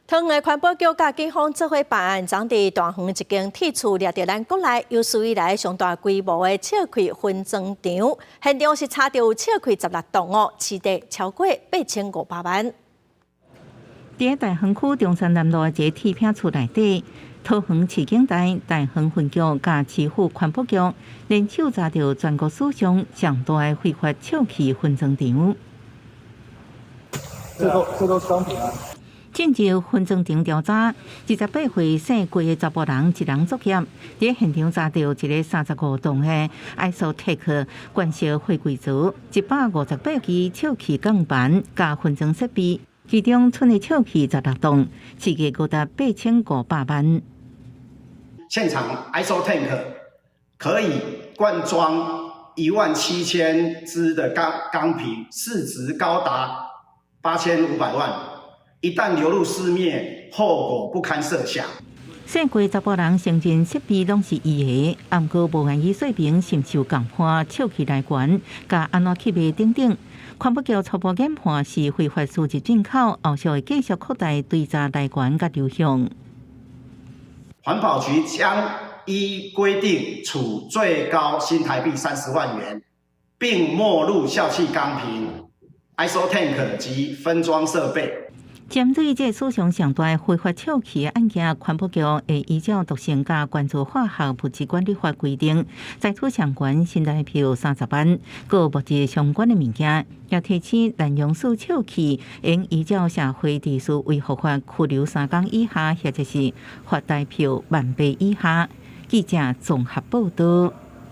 桃园的环保局甲警方做伙办案，昨伫大园一间铁厝掠到咱国内有史以来上大规模的笑气分装场，现场是查到有笑气16栋哦，市值超过8500万。伫大园区中山南路一个铁片厝内底，桃园市警队、大园分局甲市府环保局联手查到全国史上上大的非法笑气分装场。这都是商品啊。进入分装场调查，28岁姓郭的查甫人一人作业，伫现场查到一个35栋的 ISOTEC 关烧货柜槽，158支笑气钢板加分装设备，其中存的笑气16栋，市价高达8500万。现场 ISOTEC 可以灌装17000支的钢瓶，市值高达8500万。一旦流入市面，后果不堪设想。姓郭查甫人承认设备拢是伊的，毋过无愿意说明是毋是有共款笑气来源，甲安怎去卖等等。环保局初步研判是非法输入进口，后续会继续扩大追查来源甲流向。环保局将依规定处最高新台币30万元，并没入笑气钢瓶、ISOTEC 及分装设备。针对这史上上大非法笑气的案件，环保局会依照毒性加关注化学物质管理法规定，裁处相关新台币30万，各物质相关的物件，也提醒滥用式笑气，应依照社会秩序维护法拘留3天以下，或者是罚台票1万元以下。记者综合报道。